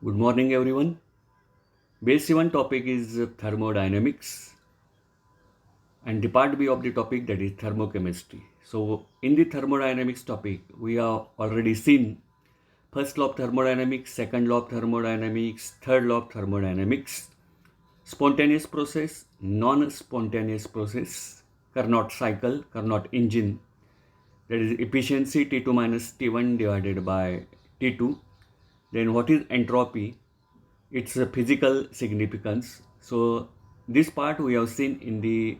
Good morning, everyone. Base 1 topic is thermodynamics, and the part B of the topic that is thermochemistry. So, in the thermodynamics topic, we have already seen first law of thermodynamics, second law of thermodynamics, third law of thermodynamics, spontaneous process, non-spontaneous process, Carnot cycle, Carnot engine, that is efficiency T2 minus T1 divided by T2. Then what is entropy? It's a physical significance. So this part we have seen in the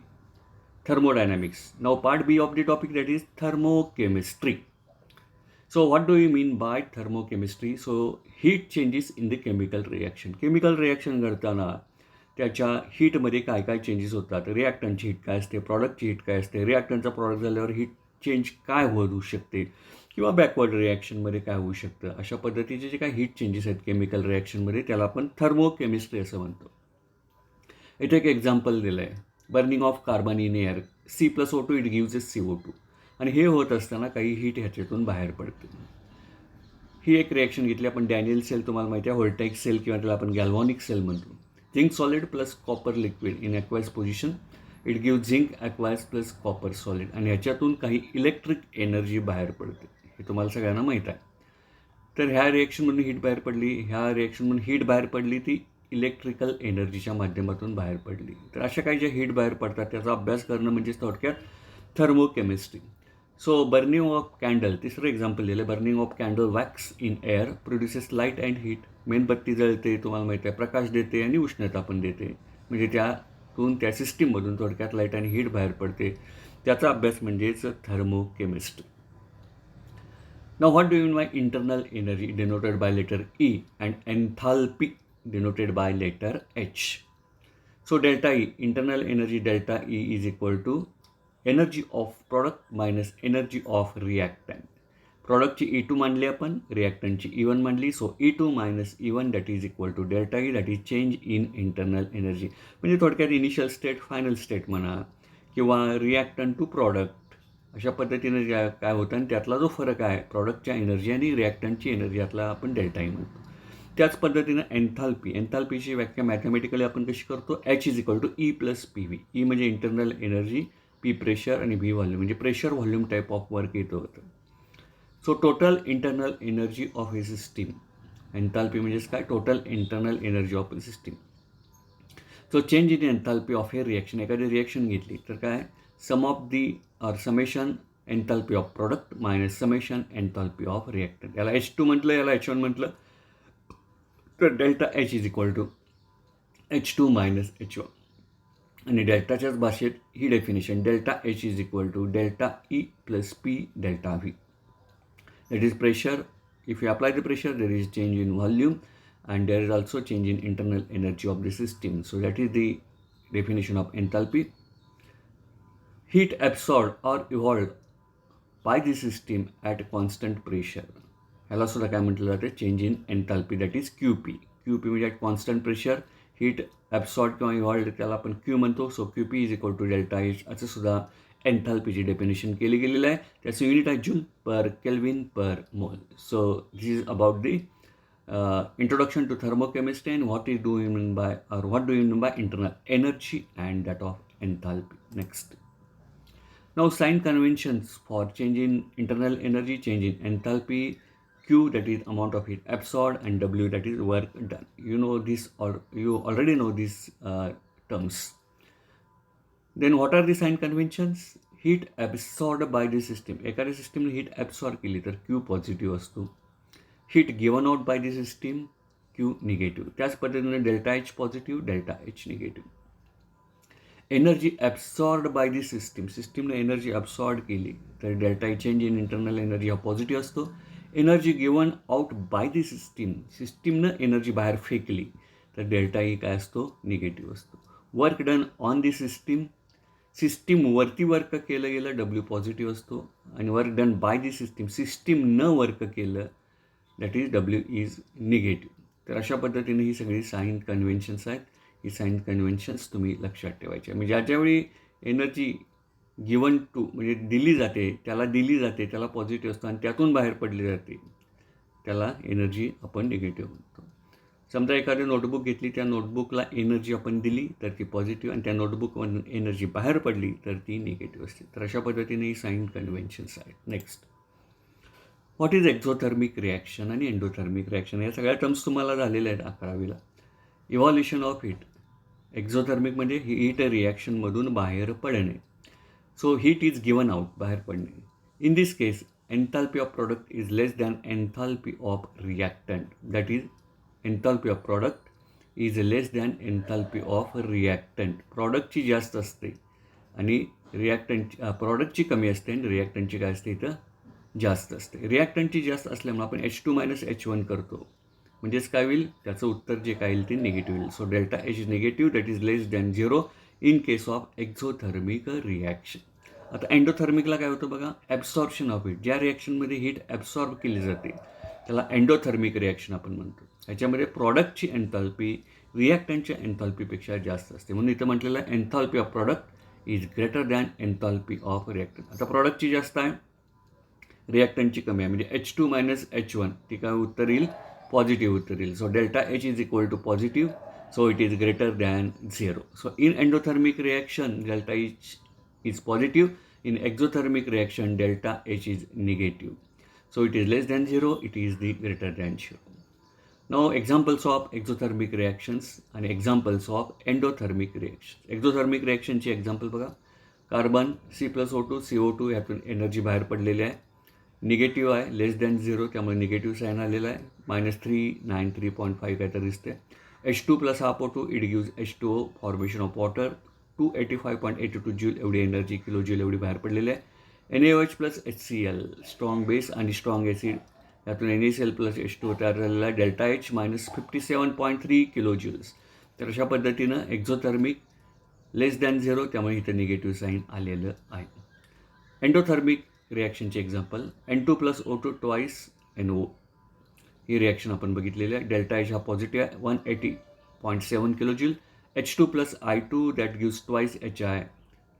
thermodynamics. Now part B of the topic, that is thermochemistry. So what do you mean by thermochemistry? So heat changes in the chemical reaction. Chemical reaction करताना त्याच्या हीटमध्ये काय काय changes होतात, रिॲक्टंटची heat काय असते, प्रॉडक्टची heat काय असते, रिॲक्टंटचा प्रॉडक्ट झाल्यावर हीट चेंज काय होऊ शकते किंवा बॅकवर्ड रिॲक्शनमध्ये काय होऊ शकतं, अशा पद्धतीचे जे काही हीट चेंजेस आहेत केमिकल रिॲक्शनमध्ये त्याला आपण थर्मोकेमिस्ट्री असं म्हणतो. इथे एक एक्झाम्पल दिलं आहे, burning of carbon in air, C+O2 it gives S CO2, आणि हे होत असताना काही हीट ह्याच्यातून बाहेर पडते. ही एक रिॲक्शन घेतली आपण. डॅनियल सेल तुम्हाला माहिती आहे, व्होल्टाईक सेल किंवा त्याला आपण गॅल्व्हॉनिक सेल म्हणतो. Zinc solid plus copper liquid in aqueous position, it give zinc aqueous plus copper solid, आणि ह्याच्यातून काही इलेक्ट्रिक एनर्जी बाहेर पडते, हे तुम्हाला सगळ्यांना माहीत आहे. तर ह्या रिॲक्शनमधून हीट बाहेर पडली, ह्या रिॲक्शनमधून हीट बाहेर पडली, ती इलेक्ट्रिकल एनर्जीच्या माध्यमातून बाहेर पडली. तर अशा काही ज्या हीट बाहेर पडतात त्याचा अभ्यास करणं म्हणजे थोडक्यात thermochemistry. So burning of candle, तिसरं एक्झाम्पल दिलं, burning of candle wax in air produces light and heat. मेणबत्ती जळते, तुम्हाला माहिती आहे, प्रकाश देते आणि उष्णता पण देते, म्हणजे त्यातून त्या सिस्टीममधून थोडक्यात लाईट आणि हीट बाहेर पडते. त्याचा अभ्यास म्हणजेच thermochemistry. Now what do you mean by internal energy denoted by letter E and enthalpy denoted by letter H? So delta E, internal energy delta E is equal to energy of product minus energy of reactant. Productची E2 मानली आपण, रिॲक्टंटची E1 मानली. So E2 minus E1 that is equal to delta E, that is change in internal energy. म्हणजे थोडक्यात initial state, final state म्हणा, किंवा reactant to product, अशा पद्धतीने काय होतं, आणि त्यातला जो फरक आहे प्रॉडक्टच्या एनर्जी आणि रिॲक्टंटची एनर्जी, यातला आपण डेल्टा ई म्हणतो. त्याच पद्धतीनं एन्थाल्पीची व्याख्या मॅथमॅटिकली आपण कशी करतो, H is equal to E plus PV. E म्हणजे इंटरनल एनर्जी, P प्रेशर आणि V व्हॉल्यूम, म्हणजे pressure volume type of work येतं होतं. So total internal energy of a system, enthalpy म्हणजेच काय, total internal energy of a system. So change in enthalpy of a reaction, एखादी reaction घेतली तर काय, sum of the or summation enthalpy of product minus summation enthalpy of reactant. याला H2 म्हटलं, याला H1 म्हटलं, तर delta H is equal to H2 minus H1. आणि डेल्टाच्याच भाषेत ही definition, delta H is equal to delta E plus P delta V. That is pressure. If you apply the pressure, there is change in volume, and there is also change in internal energy of the system. So that is the definition of enthalpy. Heat absorbed or evolved by the system at constant pressure. ह्याला सुद्धा काय म्हटलं जातं, change in enthalpy, that is QP. QP म्हणजे at constant pressure heat absorb किंवा evolved, त्याला आपण Q म्हणतो. So QP is equal to delta H, असं सुद्धा एन्थाल्पीची डेफिनेशन केली गेलेलं आहे. त्याचं युनिट आहे joule per kelvin per mole. So this is about the introduction to thermochemistry and what is do you mean by, और what do you mean by internal energy and that of enthalpy. Next, now sign conventions for change in internal energy, change in enthalpy, Q that is amount of heat absorbed, and W that is work done. You know this, or you already know these terms. Then what are the sign conventions? Heat absorbed by the system. एखाद्या सिस्टीमने heat absorb केली तर Q positive असतो. Heat given out by the system, Q negative. त्याच पद्धतीने delta H positive, delta H negative. Energy absorb by the system, सिस्टीमने energy absorb केली तर delta E, change in internal energy, हा positive असतो. Energy given out by the system, सिस्टीमनं energy बाहेर फेकली तर डेल्टा ई काय असतो, निगेटिव्ह असतो. Work done on the system, सिस्टीमवरती वर्क केलं गेलं, W पॉझिटिव्ह असतो. आणि work done by the system, system न वर्क केलं, that is W is negative. तर अशा पद्धतीने ही सगळी साइन कन्व्हेन्शन्स आहेत. ही साइन कन्व्हेन्शन्स तुम्ही लक्षात ठेवायचे. म्हणजे ज्याच्यावेळी एनर्जी गिवन टू म्हणजे दिली जाते, त्याला पॉझिटिव्ह असतो, आणि त्यातून बाहेर पडली जाते त्याला एनर्जी आपण निगेटिव्ह म्हणतो. समजा एखादी नोटबुक घेतली, त्या नोटबुकला एनर्जी आपण दिली तर ती पॉझिटिव्ह, आणि त्या नोटबुकमधून एनर्जी बाहेर पडली तर ती निगेटिव्ह असते. तर अशा पद्धतीने ही साइन कन्व्हेन्शन्स आहेत. Next, what is exothermic reaction आणि एंडोथर्मिक रिॲक्शन? या सगळ्या टर्म्स तुम्हाला झालेल्या आहेत 11वीला. Evolution of heat. एक्झोथर्मिक म्हणजे हीट रिॲक्शनमधून बाहेर पडणे. So heat is given out, बाहेर पडणे. In this case enthalpy of product is less than enthalpy of reactant. That is enthalpy of product is less than enthalpy of reactant. प्रॉडक्टची जास्त असते आणि प्रॉडक्टची कमी असते, आणि रिॲक्टंटची काय असते इथं जास्त असते. रिॲक्टंटची जास्त असल्यामुळे आपण H2 - H1 करतो. म्हणजेच काय होईल, त्याचं उत्तर जे काय येईल ते निगेटिव्ह येईल. So delta H is negative, that is less than 0 in case of exothermic reaction. आता एंडोथर्मिकला काय होतं बघा, ॲब्सॉर्प्शन ऑफ हीट. ज्या रिॲक्शनमध्ये हीट ॲब्सॉर्ब केली जाते त्याला एंडोथर्मिक रिॲक्शन आपण म्हणतो. ह्याच्यामध्ये प्रॉडक्टची एन्थाल्पी रिॲक्टंटच्या एन्थाल्पीपेक्षा जास्त असते. म्हणून इथं म्हटलेलं आहे enthalpy of product is greater than enthalpy of reactant. आता प्रॉडक्टची जास्त आहे, रिॲक्टंटची कमी आहे, म्हणजे H2 - H1 ती काय उत्तर येईल, पॉझिटिव्ह उत्तर येईल. So delta H is equal to positive, so it is greater than 0. So in endothermic reaction delta H is positive, in exothermic reaction delta H is negative. So it is less than 0, it is the greater than 0. Now examples of exothermic reactions आणि examples of endothermic reaction. Exothermic रिॲक्शनची example बघा, carbon C+O2 CO2 यातून energy बाहेर पडलेली आहे, negative आहे, लेस than 0, त्यामुळे negative sine आलेला आहे. -393.5 काहीतरी दिसते. H2 + half O2 it gives H2O, formation of water. 285.82 joule एवढी एनर्जी, किलो ज्यूल एवढी बाहेर पडलेली आहे. NaOH + HCl, स्ट्रॉंग बेस आणि स्ट्रॉंग ॲसिड, यातून NaCl + H2O तयार झालेला आहे. Delta H -57.3 kilo Jules. तर अशा पद्धतीनं एक्झोथर्मिक लेस दॅन 0, त्यामुळे इथं निगेटिव्ह साईन आलेलं आहे. एंडोथर्मिक रिॲक्शनचे example, N2 + O2 twice NO. ही रिॲक्शन आपण बघितलेली आहे. डेल्टा H हा पॉझिटिव्ह आहे, 180.7 kilo joule. H2 + I2 that gives twice HI.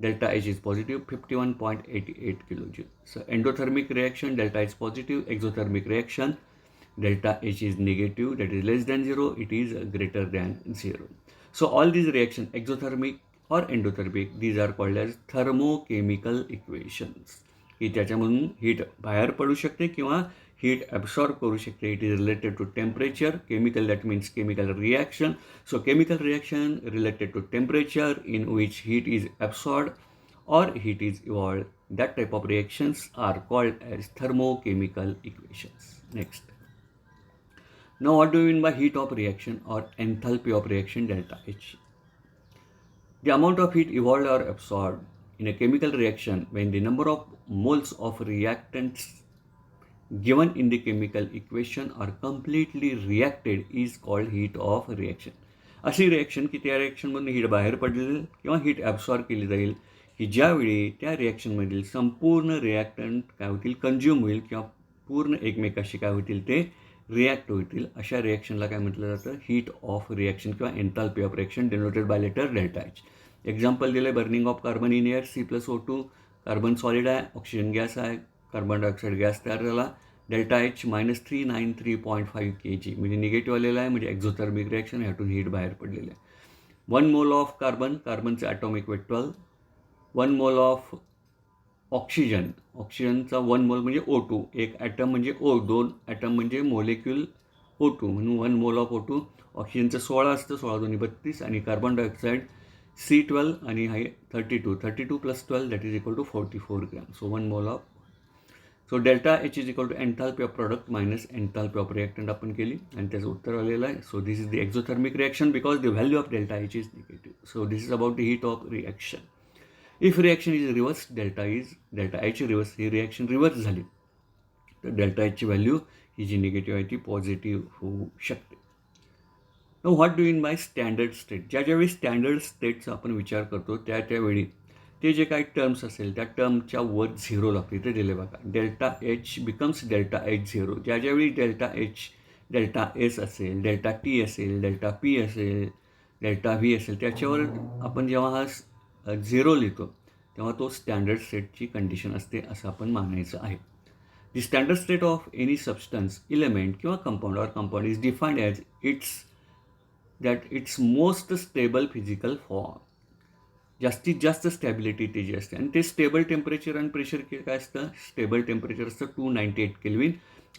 Delta H is positive, 51.88 kilo joule. So endothermic reaction delta H positive, exothermic reaction delta H is negative, that is less than 0, it is greater than 0. So all these reaction, exothermic or endothermic, these are called as thermochemical equations. की त्याच्यामधून heat बाहेर पडू शकते किंवा heat absorb करू शकते. It is related to temperature. Chemical, that means chemical reaction. So chemical reaction related to temperature in which heat is absorb or heat is evolved. That type of reactions are called as thermochemical equations. Next. Now what do you mean by heat of reaction or enthalpy of reaction delta H? The amount of heat evolved or absorbed in a chemical reaction when the number of moles of reactants given in the chemical equation are completely reacted is called heat of reaction. अशी reaction की त्या रिॲक्शनमधून heat बाहेर पडलेली किंवा heat absorb केली जाईल, की ज्यावेळी त्या रिॲक्शनमधील संपूर्ण रिॲक्टंट काय होतील, कंझ्युम होईल किंवा पूर्ण एकमेकाशी काय होतील ते रिॲक्ट होतील. अशा रिॲक्शनला काय म्हटलं जातं, हीट ऑफ रिॲक्शन किंवा enthalpy of reaction, denoted by letter delta H. Example दिलं आहे, burning of carbon in air, C+O2, carbon solid आहे, ऑक्सिजन गॅस आहे, कार्बन डायऑक्साईड गॅस तयार झाला. डेल्टा H -393.5 kg, म्हणजे निगेटिव्ह आलेला आहे, म्हणजे एक्झोथर्मिक रिॲक्शन, ह्यातून हीट बाहेर पडलेलं आहे. 1 मोल ऑफ कार्बन, कार्बनचं atomic weight 12. 1 mole of oxygen, ऑक्सिजनचा 1 मोल म्हणजे O2, एक ॲटम म्हणजे O, 2 ॲटम म्हणजे मोलेक्युल O2, म्हणून 1 मोल ऑफ O2. ऑक्सिजनचं 16 असतं, 16 2 32, आणि कार्बन डायऑक्साईड C12 आणि हा 32, 32 + 12 that is equal to 44 gram. So 1 mole of. So delta H is equal to enthalpy of product minus enthalpy of reactant आपण केली, आणि त्याचं उत्तर आलेलं आहे. So this is the exothermic reaction because the value of delta H is negative. So this is about the heat of reaction. If reaction is reverse, delta H reverse, ही reaction reverse झाली तर delta Hची value ही जी negative आहे ती positive होऊ शकते. Know what do in by standard state. ज्यावेळी standard स्टेटचा आपण विचार करतो त्यावेळी ते जे काही टर्म्स असेल त्या टर्मच्या वर 0 लागते. इथे दिले बघा, delta H becomes delta H0. ज्यावेळी डेल्टा H डेल्टा S असेल, डेल्टा T असेल, डेल्टा P असेल, डेल्टा V असेल, त्याच्यावर आपण जेव्हा हा 0 लिहितो तेव्हा तो स्टँडर्ड स्टेटची कंडिशन असते असं आपण मानायचं आहे. The standard state of any substance, element किंवा compound or compound is defined as its that it's most stable physical form. जास्तीत जास्त स्टॅबिलिटी त्याची असते आणि ते स्टेबल टेम्परेचर आणि प्रेशर काय असतं, स्टेबल टेम्परेचर असतं 298 केल्विन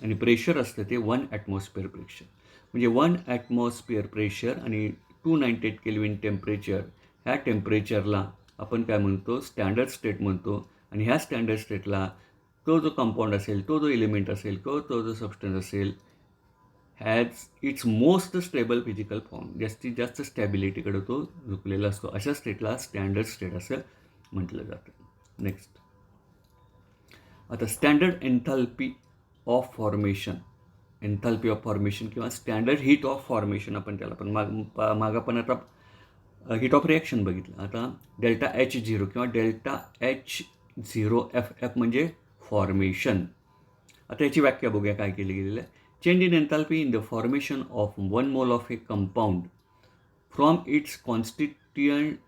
आणि प्रेशर असतं ते 1 ॲटमॉस्फिअर प्रेशर. म्हणजे 1 ॲटमॉस्फिअर प्रेशर आणि 298 केल्विन टेम्परेचर, ह्या टेम्परेचरला आपण काय म्हणतो, स्टँडर्ड स्टेट म्हणतो. आणि ह्या स्टँडर्ड स्टेटला तो जो कंपाऊंड असेल, तो जो एलिमेंट असेल किंवा तो जो सबस्टन्स असेल, has its most stable physical form, जास्तीत जास्त स्टॅबिलिटीकडे तो झुकलेला असतो. अशा स्टेटला स्टँडर्ड स्टेट असं म्हटलं जातं. नेक्स्ट, आता standard enthalpy of formation, एन्थॅल्पी of formation किंवा स्टँडर्ड हीट ऑफ फॉर्मेशन आपण त्याला पण मागं पण आता हीट ऑफ रिॲक्शन बघितलं. आता डेल्टा H0 किंवा डेल्टा H0FF म्हणजे फॉर्मेशन. आता याची व्याख्या बघूया काय केली गेलेली आहे. Change in एन्थॅल्पी in the formation of 1 mole of A compound from its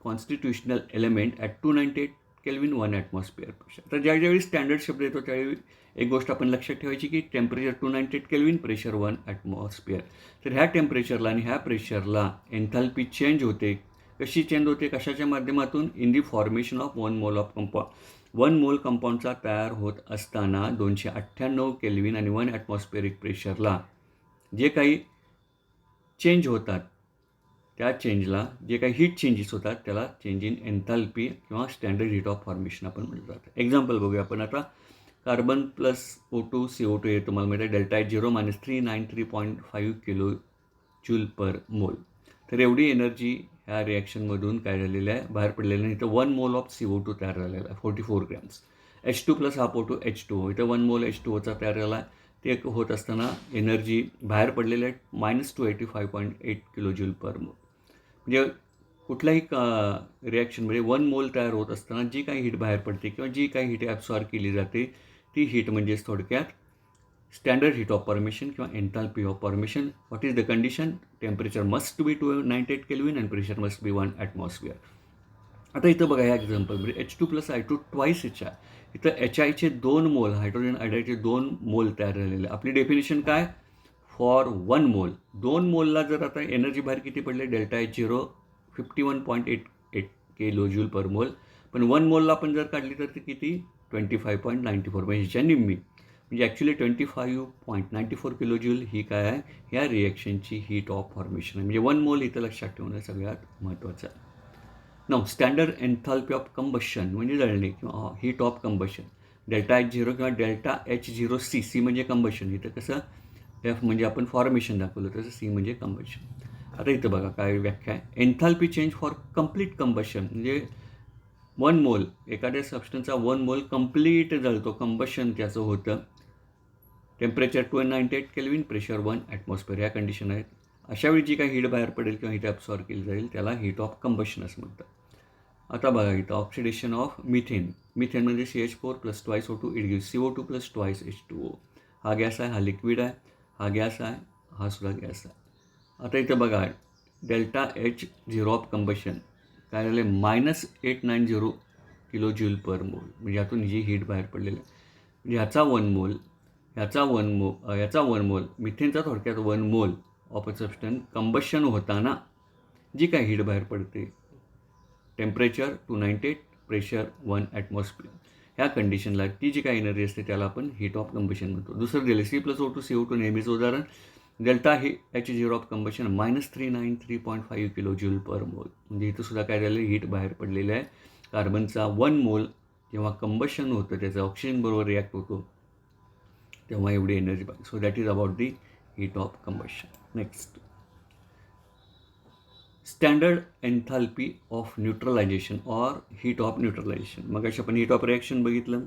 constitutional element at 298 kelvin 1 atmosphere pressure. तर ज्यावेळी स्टँडर्ड शब्द येतो त्यावेळी एक गोष्ट आपण लक्षात ठेवायची की टेम्परेचर 298 केल्विन, प्रेशर 1 ॲटमॉस्फिअर. तर ह्या टेम्परेचरला आणि ह्या प्रेशरला एन्थॅल्पी चेंज होते. कशी चेंज होते, कशाच्या माध्यमातून, in the formation of 1 mole of compound. 1 मोल कंपाऊंडचा तयार होत असताना 298 केल्विन आणि 1 ॲटमॉस्फिअरिक प्रेशरला जे काही चेंज होतात, त्या चेंजला जे काही हीट चेंजेस होतात त्याला चेंज इन एन्थॅल्पी किंवा स्टँडर्ड हीट ऑफ फॉर्मेशन आपण म्हटलं जातं. एक्झाम्पल बघूया आपण आता. कार्बन प्लस O2 CO2 हे तुम्हाला माहिती आहे, डेल्टा H0 - 393.5 किलो जूल पर मोल. तर एवढी एनर्जी ह्या रिॲक्शनमधून काय झालेलं आहे, बाहेर पडलेलं आहे. इथं 1 मोल ऑफ CO2 तयार झालेला आहे, 44 grams. H2 plus half O2 H2O, इथं 1 मोल H2Oचा तयार झाला आहे. ते होत असताना एनर्जी बाहेर पडलेली आहे -285.8 किलो जूल पर मोल. म्हणजे कुठल्याही रिॲक्शनमध्ये 1 मोल तयार होत असताना जी काही हीट बाहेर पडते किंवा जी काही हीट ॲब्सॉर्ब केली जाते, ती हीट म्हणजेच थोडक्यात स्टँडर्ड हीट ऑफ फॉर्मेशन किंवा एन्थॅल्पी of formation. What is the condition, temperature must be 298 kelvin and pressure must be 1 atmosphere. आता इथं बघा ह्या एक्झाम्पलमध्ये H2 plus I2 twice HI. इथं HIचे 2 मोल, हायड्रोजन आयडायचे 2 मोल तयार झालेले. आपली डेफिनेशन काय, फॉर 1 मोल, 2 मोलला जर आता एनर्जी बाहेर किती पडले, डेल्टा H0 51.88 किलो जूल पर मोल. पण 1 मोलला आपण जर काढली तर ती किती, 25.94, म्हणजे ह्याच्या निम्मी. म्हणजे ॲक्च्युली 25.94 किलो जूल ही काय आहे, ह्या रिॲक्शनची हीट ऑफ फॉर्मेशन आहे. म्हणजे 1 मोल इथं लक्षात ठेवणं सगळ्यात महत्त्वाचं आहे. नाव स्टँडर्ड एन्थॅल्पी ऑफ कंबशन म्हणजे जळणे किंवा heat of combustion, delta H0 किंवा डेल्टा H0C. सी म्हणजे कंबशन. इथं कसं F म्हणजे आपण फॉर्मेशन दाखवलं, तसं C म्हणजे कंबशन. आता इथं बघा काय व्याख्या आहे. एन्थॅल्पी चेंज फॉर कम्प्लीट कंबशन म्हणजे 1 मोल, एखाद्या सबस्टन्सचा 1 मोल कम्प्लीट जळतो, कंबशन त्याचं होतं. टेम्परेचर 298 केल्विन, प्रेशर 1 ॲटमॉस्फिअर, ह्या कंडिशन आहेत. अशावेळी जी काही हीट बाहेर पडेल किंवा हीट ॲब्सॉर्ब केली जाईल त्याला हीट ऑफ कंबशन असं म्हणतात. आता बघा इथं ऑक्सिडेशन ऑफ मिथेन. मिथेन म्हणजे CH4 plus twice O2, it gives CO2 plus twice H2O. हा गॅस आहे, हा लिक्विड आहे, हा गॅस आहे, हा सुद्धा गॅस आहे. आता इथं बघा डेल्टा H0 ऑफ कंबशन काय झालं आहे, -890 किलो जूल पर मोल. म्हणजे यातून जी हीट बाहेर पडलेली आहे, म्हणजे ह्याचा 1 मोल, ह्याचा 1 मोल, मिथेनचा थोडक्यात 1 mole of a substance combustion होताना जी काही हीट बाहेर पडते, टेम्परेचर 298, प्रेशर 1 ॲटमॉस्फिअर, ह्या कंडिशनला ती जी काही एनर्जी असते त्याला आपण हीट ऑफ कंबशन म्हणतो. दुसरं दिलं C+O2 CO2 नेहमीचं उदाहरण. डेल्टा हे H0 of combustion -393.5 kilo joule पर मोल. म्हणजे इथं सुद्धा काय झालं, हीट बाहेर पडलेलं आहे. कार्बनचा 1 मोल जेव्हा कंबशन होतं, त्याचं ऑक्सिजन बरोबर रिॲक्ट होतो, तेव्हा एवढी एनर्जी पाहिजे. So that is about the heat of combustion. Next, standard enthalpy of neutralisation or heat of neutralisation. मग अशा आपण हीट ऑफ रिॲक्शन बघितलं,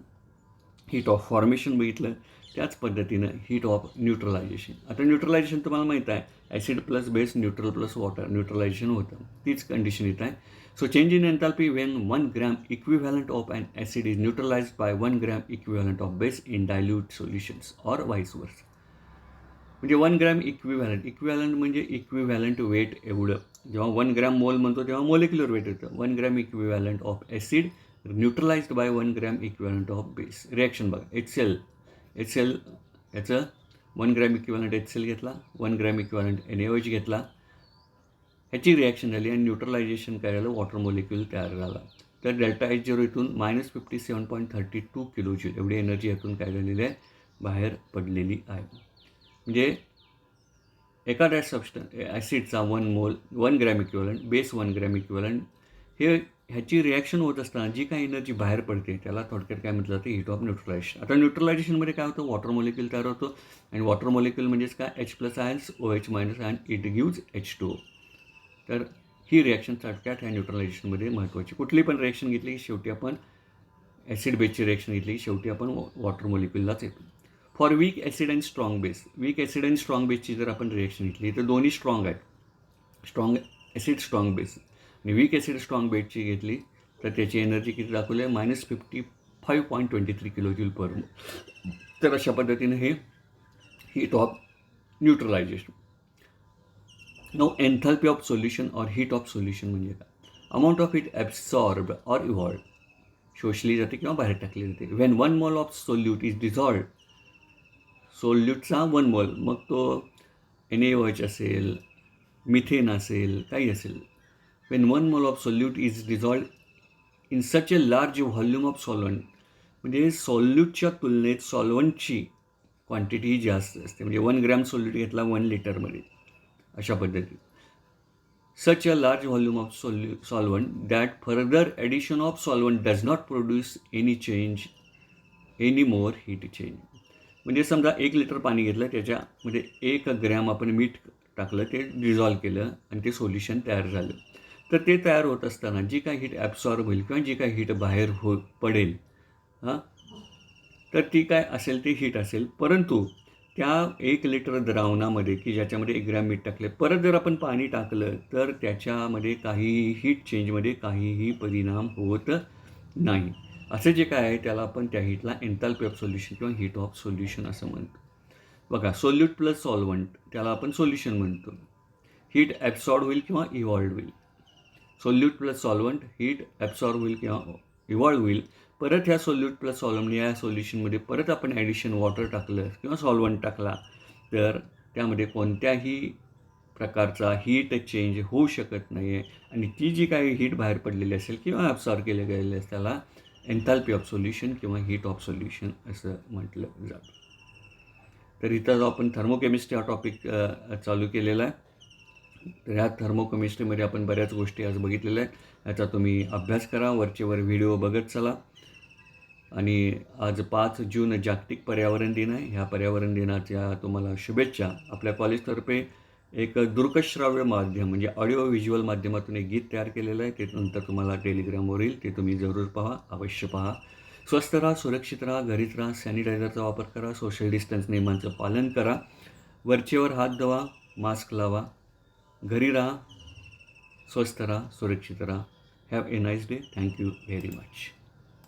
हीट ऑफ फॉर्मेशन बघितलं, त्याच पद्धतीनं हीट ऑफ न्यूट्रलायझेशन. आता न्यूट्रलायझेशन तुम्हाला माहीत आहे, acid plus base, neutral plus water, neutralisation होतं. तीच कंडिशन इथं आहे. So change in enthalpy when 1 gram equivalent of an acid is neutralised by 1 gram equivalent of base in dilute solutions or vice versa. म्हणजे 1 gram equivalent म्हणजे equivalent weight एवढं. जेव्हा 1 gram मोल म्हणतो तेव्हा मोलिक्युलर वेट येतं. 1 gram equivalent of acid neutralised by 1 gram equivalent of base. Reaction बघा, HCl याचं 1 ग्रॅम इक्विव्हॅलंट HCl घेतला, 1 ग्रॅम इक्विव्हॅलंट NaOH घेतला, ह्याची रिॲक्शन झाली आणि न्यूट्रलायझेशन काय झालं, वॉटर मॉलिक्यूल तयार झाला. तर डेल्टा H0 इथून -57.32 किलो जूल एवढी एनर्जी यातून काय झालेली आहे, बाहेर पडलेली आहे. म्हणजे एखाद्या ॲसिडचा 1 gram equivalent, base 1 gram equivalent, ह्याची रिॲक्शन होत असताना जी काही एनर्जी बाहेर पडते त्याला थोडक्यात काय म्हटलं जातं, हीट ऑफ न्यूट्रलायझेशन. आता न्यूट्रलायझेशनमध्ये काय होतं, वॉटर मॉलिक्यूल तयार होतो आणि वॉटर मॉलिक्यूल म्हणजेच काय, H+ ions, OH- ion, it gives H2O. तर ही रिॲक्शन थोडक्यात ह्या न्यूट्रलायझेशनमध्ये महत्त्वाची. कुठली पण रिॲक्शन घेतली की शेवटी आपण ॲसिड बेसची रिॲक्शन घेतली की शेवटी आपण वॉटर मॉलिक्यूललाच येतो. For weak acid and strong base, weak acid and strong बेसची जर आपण रिॲक्शन घेतली तर दोन्ही स्ट्रॉंग आहेत. स्ट्रॉंग ॲसिड स्ट्रॉंग बेस आणि वीक ॲसिड स्ट्रॉंग बेसची घेतली तर त्याची एनर्जी किती दाखवली आहे, -55.23 किलो जूल पर मोल. तर अशा पद्धतीने हे heat of neutralization. Now enthalpy of solution or heat of solution म्हणजे काय, amount of heat absorb or evolve, शोषली जाते किंवा बाहेर टाकली जाते. When 1 mole of solute is dissolved, सोल्यूटचा 1 मोल, मग तो NaOH असेल, मिथेन असेल, काही असेल. When 1 mole of solute is dissolved in such a large volume of solvent, म्हणजे सॉल्यूटच्या तुलनेत सॉल्वंटची क्वांटिटी ही जास्त असते. म्हणजे 1 ग्रॅम सोल्यूट घेतला 1 लिटरमध्ये, अशा पद्धती. Such a large volume of solvent that further addition of solvent does not produce any more heat change. म्हणजे समजा 1 लिटर पाणी घेतलं, त्याच्यामध्ये 1 ग्रॅम आपण मीठ टाकलं, ते डिझॉल्व केलं आणि ते सोल्युशन तयार झालं. तर ते तयार होत असताना जी काही हीट ॲब्सॉर्ब होईल किंवा जी काही हीट बाहेर पडेल, तर ती काय असेल, ती हीट असेल. परंतु त्या 1 लिटर द्रावणामध्ये की ज्याच्यामध्ये 1 ग्रॅम मीठ टाकले, परत जर आपण पाणी टाकलं तर त्याच्यामध्ये काहीही हीट चेंजमध्ये काहीही परिणाम होत नाही. असं जे काय आहे त्याला आपण त्या हीटला एन्थॅल्पी ऑफ सोल्युशन किंवा हीट ऑफ सोल्युशन असं म्हणतो. बघा, सोल्यूट प्लस सॉल्वंट त्याला आपण सोल्युशन म्हणतो. हीट ॲब्सॉर्ब होईल किंवा इव्हॉल्व होईल. Solute plus solvent, heat absorb होईल किंवा इव्हॉल्व होईल. परत ह्या सोल्यूट प्लस सॉल्वंट या सोल्युशनमध्ये परत आपण ॲडिशन वॉटर टाकलं किंवा सॉल्वंट टाकला तर त्यामध्ये कोणत्याही प्रकारचा हीट चेंज होऊ शकत नाही आहे आणि ती जी काही हीट बाहेर पडलेली असेल किंवा ॲब्सॉर्ब केले गेलेले असेल त्याला एन्थॅल्पी ऑफ सोल्युशन किंवा हीट ऑफ सोल्युशन असं म्हटलं जातं. तर इथं जो आपण थर्मोकेमिस्ट्री हा टॉपिक चालू केलेला आहे. तर ह्या थर्मोकेमिस्ट्रीमध्ये आपण बऱ्याच गोष्टी आज बघितलेल्या आहेत. ह्याचा तुम्ही अभ्यास करा, वरचेवर व्हिडिओ बघत चला. आणि आज 5 जून जागतिक पर्यावरण दिन आहे. ह्या पर्यावरण दिनाच्या तुम्हाला शुभेच्छा. आपल्या कॉलेजतर्फे एक दृकश्राव्य माध्यम म्हणजे ऑडिओ व्हिज्युअल माध्यमातून एक गीत तयार केलेलं आहे. ते नंतर तुम्हाला टेलिग्रामवर येईल, ते तुम्ही जरूर पहा, अवश्य पहा. स्वस्थ राहा, सुरक्षित राहा, घरीच राहा, सॅनिटायझरचा वापर करा, सोशल डिस्टन्स नियमांचं पालन करा, वरचेवर हात धुवा, मास्क लावा, घरी राहा, स्वस्थ राहा, सुरक्षित राहा. Have a nice day. Thank you very much.